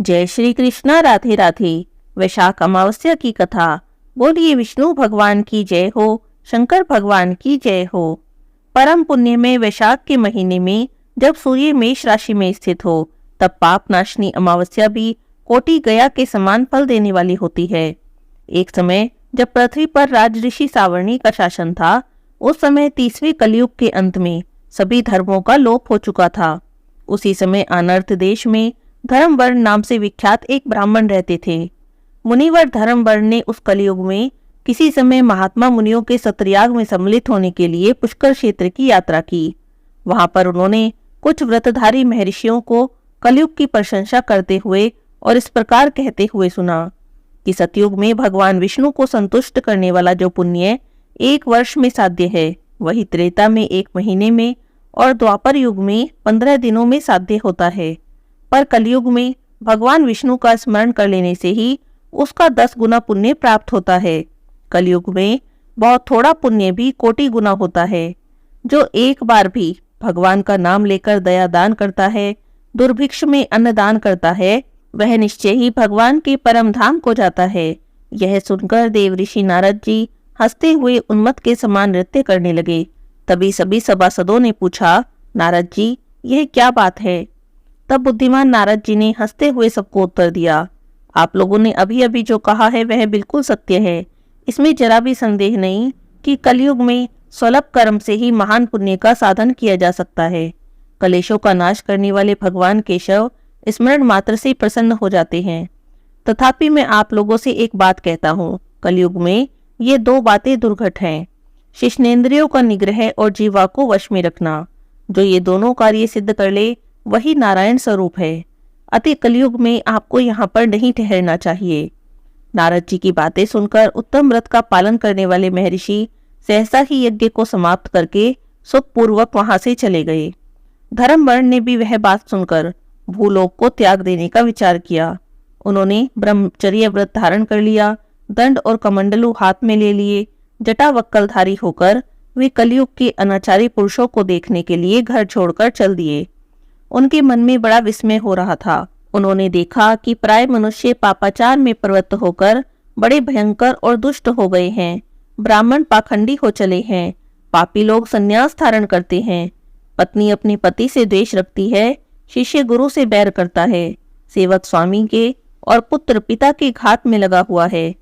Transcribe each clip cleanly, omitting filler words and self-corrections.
जय श्री कृष्ण। राधे राधे। वैशाख अमावस्या की कथा। बोलिए विष्णु भगवान की जय हो, शंकर भगवान की जय हो। परम पुण्य में वैशाख के महीने में जब सूर्य मेष राशि में स्थित हो, तब पाप नाशनी अमावस्या भी कोटि गया के समान फल देने वाली होती है। एक समय जब पृथ्वी पर राजऋषि सावर्णी का शासन था, उस समय 30वें कलयुग के अंत में सभी धर्मों का लोप हो चुका था। उसी समय अनर्थ देश में धर्मवर्ण नाम से विख्यात एक ब्राह्मण रहते थे। मुनिवर धर्मवर्ण ने उस कलयुग में किसी समय महात्मा मुनियों के सत्रयाग में सम्मिलित होने के लिए पुष्कर क्षेत्र की यात्रा की। वहां पर उन्होंने कुछ व्रतधारी महर्षियों को कलयुग की प्रशंसा करते हुए और इस प्रकार कहते हुए सुना कि सतयुग में भगवान विष्णु को संतुष्ट करने वाला जो पुण्य 1 वर्ष में साध्य है, वही त्रेता में 1 महीने में और द्वापर युग में 15 दिनों में साध्य होता है। पर कलयुग में भगवान विष्णु का स्मरण कर लेने से ही उसका 10 गुना पुण्य प्राप्त होता है। कलयुग में बहुत थोड़ा पुण्य भी कोटि गुना होता है। जो एक बार भी भगवान का नाम लेकर दया दान करता है, दुर्भिक्ष में अन्न दान करता है, वह निश्चय ही भगवान के परम धाम को जाता है। यह सुनकर देव ऋषि नारद जी हंसते हुए उन्मत्त के समान नृत्य करने लगे। तभी सभी सभासदों ने पूछा, नारद जी यह क्या बात है? तब बुद्धिमान नारद जी ने हंसते हुए सबको उत्तर दिया, आप लोगों ने अभी अभी जो कहा है वह बिल्कुल सत्य है। इसमें जरा भी संदेह नहीं कि कलयुग में स्वल्प कर्म से ही महान पुण्य का साधन किया जा सकता है। कलेशों का नाश करने वाले भगवान केशव स्मरण मात्र से प्रसन्न हो जाते हैं। तथापि मैं आप लोगों से एक बात कहता हूँ, कलयुग में ये 2 बातें दुर्घट हैं। शिश्नेंद्रियों का निग्रह और जीवा को वश में रखना। जो ये दोनों कार्य सिद्ध कर ले वही नारायण स्वरूप है। अति कलयुग में आपको यहाँ पर नहीं ठहरना चाहिए। नारद जी की बातें सुनकर उत्तम व्रत का पालन करने वाले महर्षि सहसा ही यज्ञ को समाप्त करके सुखपूर्वक वहां से चले गए। धर्मवर्ण ने भी वह बात सुनकर भूलोक को त्याग देने का विचार किया। उन्होंने ब्रह्मचर्य व्रत धारण कर लिया, दंड और कमंडलू हाथ में ले लिए। जटावक्कलधारी होकर वे कलयुग के अनाचारी पुरुषों को देखने के लिए घर छोड़कर चल दिए। उनके मन में बड़ा विस्मय हो रहा था। उन्होंने देखा कि प्राय मनुष्य पापाचार में प्रवृत्त होकर बड़े भयंकर और दुष्ट हो गए हैं। ब्राह्मण पाखंडी हो चले हैं। पापी लोग संन्यास धारण करते हैं। पत्नी अपने पति से द्वेष रखती है। शिष्य गुरु से बैर करता है। सेवक स्वामी के और पुत्र पिता के घात में लगा हुआ है।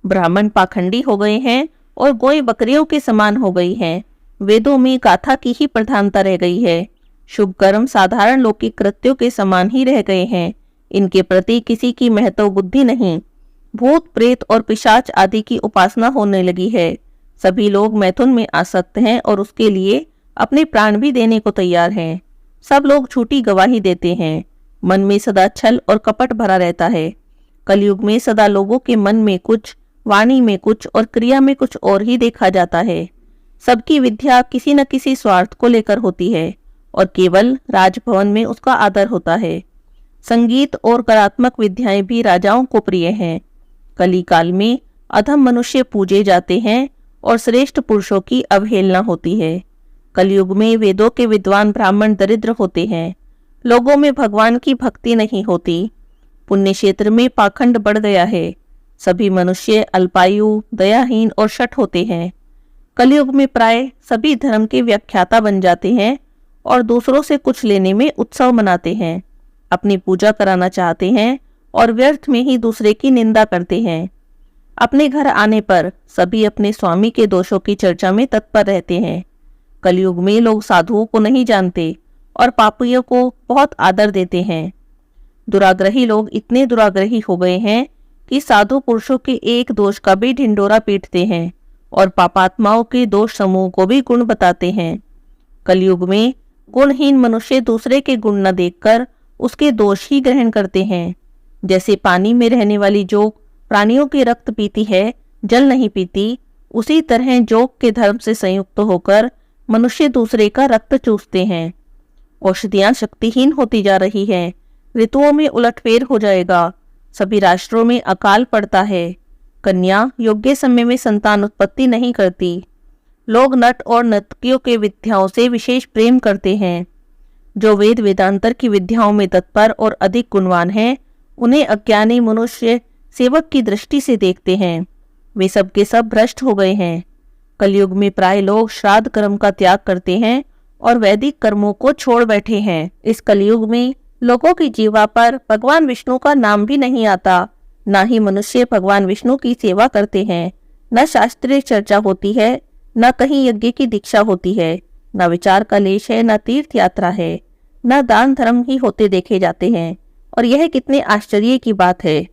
ब्राह्मण पाखंडी हो गए हैं और गोई बकरियों के समान हो गई हैं। वेदों में गाथा की ही प्रधानता रह गई है। शुभ कर्म साधारण लौकिक कृत्यों के समान ही रह गए हैं। इनके प्रति किसी की महत्व बुद्धि नहीं। भूत प्रेत और पिशाच आदि की उपासना होने लगी है। सभी लोग मैथुन में आसक्त हैं और उसके लिए अपने प्राण भी देने को तैयार हैं। सब लोग झूठी गवाही देते हैं। मन में सदा छल और कपट भरा रहता है। कलयुग में सदा लोगों के मन में कुछ, वाणी में कुछ और क्रिया में कुछ और ही देखा जाता है। सबकी विद्या किसी न किसी स्वार्थ को लेकर होती है और केवल राजभवन में उसका आदर होता है। संगीत और कलात्मक विद्याएं भी राजाओं को प्रिय हैं। कली काल में अधम मनुष्य पूजे जाते हैं और श्रेष्ठ पुरुषों की अवहेलना होती है। कलयुग में वेदों के विद्वान ब्राह्मण दरिद्र होते हैं। लोगों में भगवान की भक्ति नहीं होती। पुण्य क्षेत्र में पाखंड बढ़ गया है। सभी मनुष्य अल्पायु, दयाहीन और शठ होते हैं। कलयुग में प्राय सभी धर्म के व्याख्याता बन जाते हैं और दूसरों से कुछ लेने में उत्सव मनाते हैं। अपनी पूजा कराना चाहते हैं और व्यर्थ में ही दूसरे की निंदा करते हैं। अपने घर आने पर सभी अपने स्वामी के दोषों की चर्चा में तत्पर रहते हैं। कलयुग में लोग साधुओं को नहीं जानते और पापियों को बहुत आदर देते हैं। दुराग्रही लोग इतने दुराग्रही हो गए हैं कि साधु पुरुषों के एक दोष का भी ढिंडोरा पीटते हैं और पापात्माओं के दोष समूह को भी गुण बताते हैं। कलयुग में गुणहीन मनुष्य दूसरे के गुण न देखकर उसके दोष ही ग्रहण करते हैं। जैसे पानी में रहने वाली जोग प्राणियों के रक्त पीती है, जल नहीं पीती, उसी तरह जोग के धर्म से संयुक्त होकर मनुष्य दूसरे का रक्त चूसते हैं। औषधियां शक्तिहीन होती जा रही हैं। ऋतुओं में उलटफेर हो जाएगा। सभी राष्ट्रों में अकाल पड़ता है। कन्या योग्य समय में संतान उत्पत्ति नहीं करती। लोग नट और नर्तकियों के विद्याओं से विशेष प्रेम करते हैं। जो वेद वेदांतर की विद्याओं में तत्पर और अधिक गुणवान हैं, उन्हें अज्ञानी मनुष्य सेवक की दृष्टि से देखते हैं। वे सब के सब भ्रष्ट हो गए हैं। कलयुग में प्राय लोग श्राद्ध कर्म का त्याग करते हैं और वैदिक कर्मों को छोड़ बैठे हैं। इस कलयुग में लोगों की जीवा पर भगवान विष्णु का नाम भी नहीं आता। न ही मनुष्य भगवान विष्णु की सेवा करते हैं, न शास्त्रीय चर्चा होती है, न कहीं यज्ञ की दीक्षा होती है, न विचार का लेश है, न तीर्थ यात्रा है, न दान धर्म ही होते देखे जाते हैं। और यह कितने आश्चर्य की बात है।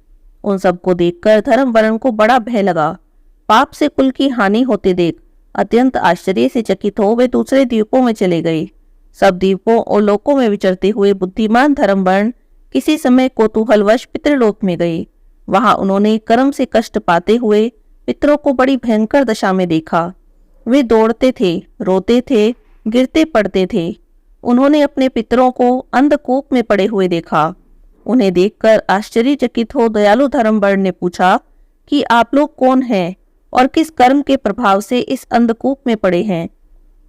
उन सबको देखकर धर्म वर्ण को बड़ा भय लगा। पाप से कुल की हानि होते देख अत्यंत आश्चर्य से चकित हो वे दूसरे द्वीपों में चले गए। सब द्वीपों और लोकों में विचरते हुए बुद्धिमान धर्म वर्ण किसी समय कौतूहलवश पितृलोक में गए। वहां उन्होंने कर्म से कष्ट पाते हुए पितरों को बड़ी भयंकर दशा में देखा। वे दौड़ते थे, रोते थे, गिरते पड़ते थे। उन्होंने अपने पितरों को अंधकूप में पड़े हुए देखा। उन्हें देखकर आश्चर्यचकित हो दयालु धर्म वर्ण ने पूछा कि आप लोग कौन हैं और किस कर्म के प्रभाव से इस अंधकूप में पड़े हैं।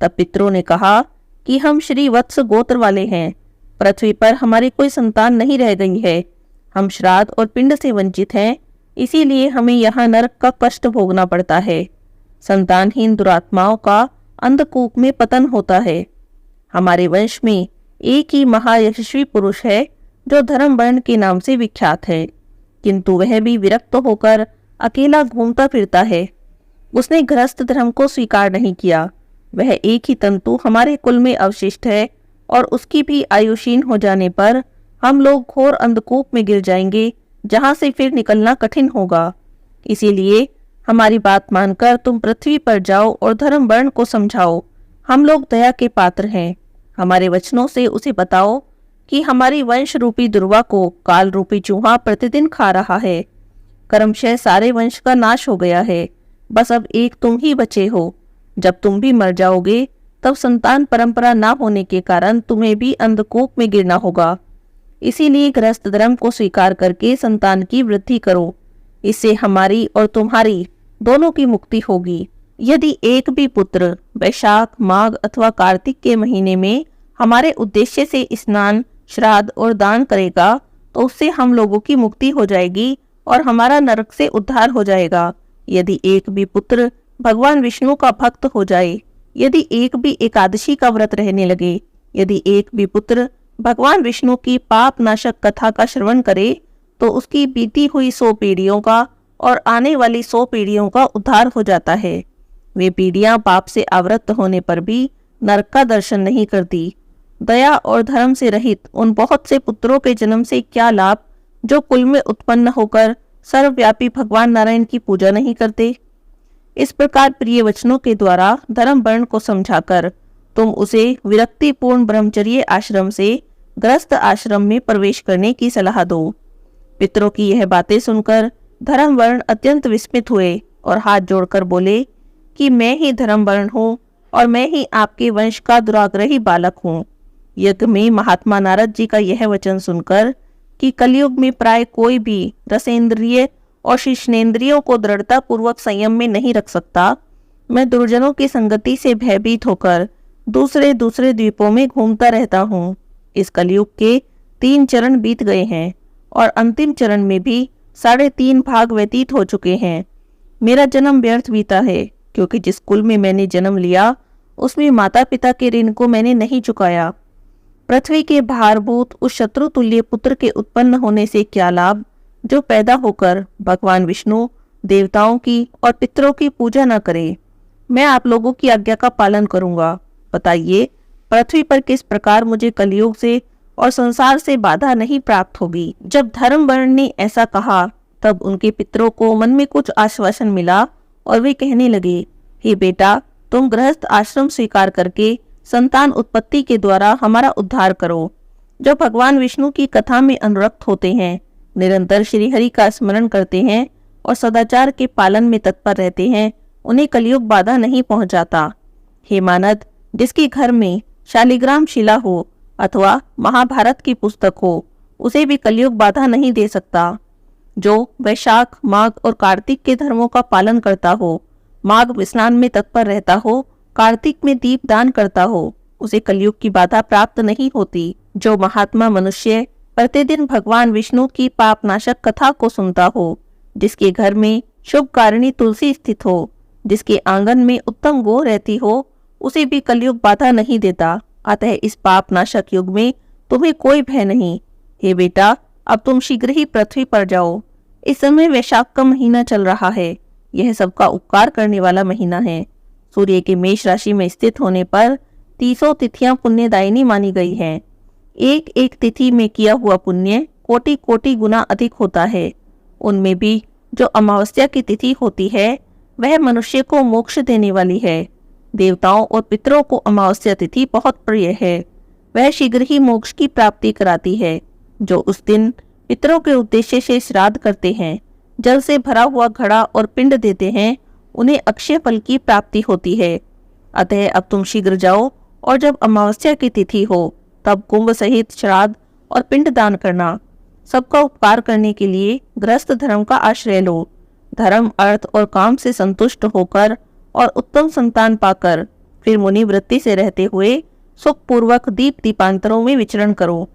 तब पितरों ने कहा कि हम श्री वत्स गोत्र वाले हैं। पृथ्वी पर हमारी कोई संतान नहीं रह गई है। हम श्राद्ध और पिंड से वंचित हैं, इसीलिए हमें यहाँ नरक का कष्ट भोगना पड़ता है। संतानहीन दुरात्माओं का अंधकूप में पतन होता है। हमारे वंश में एक ही महायशस्वी पुरुष है जो धर्म वर्ण के नाम से विख्यात है, किंतु वह भी विरक्त होकर अकेला घूमता फिरता है। उसने गृहस्थ धर्म को स्वीकार नहीं किया। वह एक ही तंतु हमारे कुल में अवशिष्ट है और उसकी भी आयुषीन हो जाने पर हम लोग घोर अंधकूप में गिर जाएंगे, जहां से फिर निकलना कठिन होगा। इसीलिए हमारी बात मानकर तुम पृथ्वी पर जाओ और धर्म वर्ण को समझाओ। हम लोग दया के पात्र हैं। हमारे वचनों से उसे बताओ कि हमारी वंश रूपी दुर्वा को काल रूपी चूहा प्रतिदिन खा रहा है। कर्मशः सारे वंश का नाश हो गया है, बस अब एक तुम ही बचे हो। जब तुम भी मर जाओगे तब संतान परंपरा ना होने के कारण तुम्हें भी अंधकूप में गिरना होगा। इसीलिए गृहस्थ धर्म को स्वीकार करके संतान की वृद्धि करो। इससे हमारी और तुम्हारी दोनों की मुक्ति होगी। यदि एक भी पुत्र वैशाख, माघ अथवा कार्तिक के महीने में हमारे उद्देश्य से स्नान, श्राद्ध और दान करेगा तो उससे हम लोगों की मुक्ति हो जाएगी और हमारा नरक से उद्धार हो जाएगा। यदि एक भी पुत्र भगवान विष्णु का भक्त हो जाए, यदि एक भी एकादशी का व्रत रहने लगे, यदि एक भी पुत्र भगवान विष्णु की पाप नाशक कथा का श्रवण करे, तो उसकी बीती हुई 100 पीढ़ियों का और आने वाली 100 पीढ़ियों का उद्धार हो जाता है। वे पीढ़ियां पाप से आवृत होने पर भी नरक का दर्शन नहीं करती। दया और धर्म से रहित उन बहुत से पुत्रों के जन्म से क्या लाभ जो कुल में उत्पन्न होकर सर्वव्यापी भगवान नारायण की पूजा नहीं करते। इस प्रकार प्रिय वचनों के द्वारा धर्म वर्ण को समझाकर तुम उसे विरक्तिपूर्ण ब्रह्मचर्य आश्रम से गृहस्थ आश्रम में प्रवेश करने की सलाह दो। पितरों की यह बातें सुनकर धर्म वर्ण अत्यंत विस्मित हुए और हाथ जोड़कर बोले कि मैं ही धर्म वर्ण हूँ और मैं ही आपके वंश का दुराग्रही बालक हूँ। यज्ञ में महात्मा नारद जी का यह वचन सुनकर कि कलयुग में प्राय कोई भी रसेंद्रिय और शिश्नेन्द्रियों को दृढ़ता पूर्वक संयम में नहीं रख सकता, मैं दुर्जनों की संगति से भयभीत होकर दूसरे दूसरे द्वीपों में घूमता रहता हूँ। इस कलयुग के 3 चरण बीत गए हैं और अंतिम चरण में भी 3.5 भाग व्यतीत हो चुके हैं। मेरा जन्म व्यर्थ बीता है, क्योंकि जिस कुल में मैंने जन्म लिया उसमें माता पिता के ऋण को मैंने नहीं चुकाया। पृथ्वी के भारभूत उस शत्रु तुल्य पुत्र के उत्पन्न होने से क्या लाभ जो पैदा होकर भगवान विष्णु, देवताओं की और पितरों की पूजा न करे। मैं आप लोगों की आज्ञा का पालन करूंगा। बताइए, पृथ्वी पर किस प्रकार मुझे कलयुग से और संसार से बाधा नहीं प्राप्त होगी। जब धर्म वर्ण ने ऐसा कहा तब उनके पितरों को मन में कुछ आश्वासन मिला और वे कहने लगे, हे बेटा, तुम गृहस्थ आश्रम स्वीकार करके संतान उत्पत्ति के द्वारा हमारा उद्धार करो। जो भगवान विष्णु की कथा में अनुरक्त होते हैं, निरंतर श्री हरि का स्मरण करते हैं और सदाचार के पालन में तत्पर रहते हैं, उन्हें कलयुग बाधा नहीं पहुंचाता। हे मानद, जिसके घर में शालिग्राम शिला हो अथवा महाभारत की पुस्तक हो, उसे भी कलयुग बाधा नहीं दे सकता। जो वैशाख, माघ और कार्तिक के धर्मों का पालन करता हो, माघ स्नान में तत्पर रहता हो, कार्तिक में दीप दान करता हो, उसे कलयुग की बाधा प्राप्त नहीं होती। जो महात्मा मनुष्य प्रतिदिन भगवान विष्णु की पापनाशक कथा को सुनता हो, जिसके घर में शुभ कारिणी तुलसी स्थित हो, जिसके आंगन में उत्तम गो रहती हो, उसे भी कलयुग बाधा नहीं देता। अतः इस पापनाशक युग में तुम्हें कोई भय नहीं। हे बेटा, अब तुम शीघ्र ही पृथ्वी पर जाओ। इस समय वैशाख का महीना चल रहा है। यह सबका उपकार करने वाला महीना है। सूर्य के मेष राशि में स्थित होने पर 30 तिथियां पुण्यदायिनी मानी गई हैं। एक एक तिथि में किया हुआ पुण्य कोटि कोटि गुना अधिक होता है। उनमें भी जो अमावस्या की तिथि होती है, वह मनुष्य को मोक्ष देने वाली है। देवताओं और पितरों को अमावस्या तिथि बहुत प्रिय है। वह शीघ्र ही मोक्ष की प्राप्ति कराती है। जो उस दिन पितरों के उद्देश्य से श्राद्ध करते हैं, जल से भरा हुआ घड़ा और पिंड देते हैं, उन्हें अक्षय फल की प्राप्ति होती है। अतः अब तुम शीघ्र जाओ और जब अमावस्या की तिथि हो, तब कुंभ सहित श्राद्ध और पिंड दान करना। सबका उपकार करने के लिए गृहस्थ धर्म का आश्रय लो। धर्म, अर्थ और काम से संतुष्ट होकर और उत्तम संतान पाकर फिर मुनि वृत्ति से रहते हुए सुखपूर्वक दीप दीपांतरों में विचरण करो।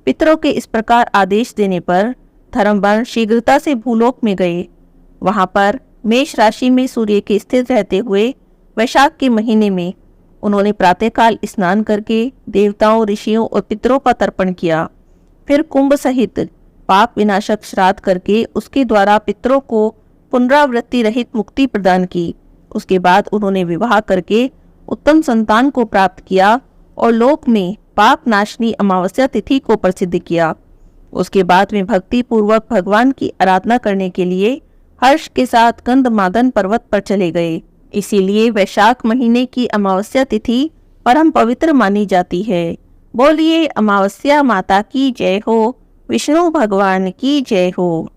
पितरों के इस प्रकार आदेश देने पर धर्मवर्ण शीघ्रता से भूलोक में गए। वहां पर मेष राशि में सूर्य के स्थित रहते हुए वैशाख के महीने में उन्होंने प्रातःकाल स्नान करके देवताओं, ऋषियों और पितरों का तर्पण किया। फिर कुंभ सहित पाप विनाशक श्राद्ध करके उसके द्वारा पितरों को पुनरावृत्ति रहित मुक्ति प्रदान की। उसके बाद उन्होंने विवाह करके उत्तम संतान को प्राप्त किया और लोक में पाप नाशनी अमावस्या तिथि को प्रसिद्ध किया। उसके बाद में भक्ति पूर्वक भगवान की आराधना करने के लिए हर्ष के साथ गंधमादन पर्वत पर चले गए। इसीलिए वैशाख महीने की अमावस्या तिथि परम पवित्र मानी जाती है। बोलिए अमावस्या माता की जय हो, विष्णु भगवान की जय हो।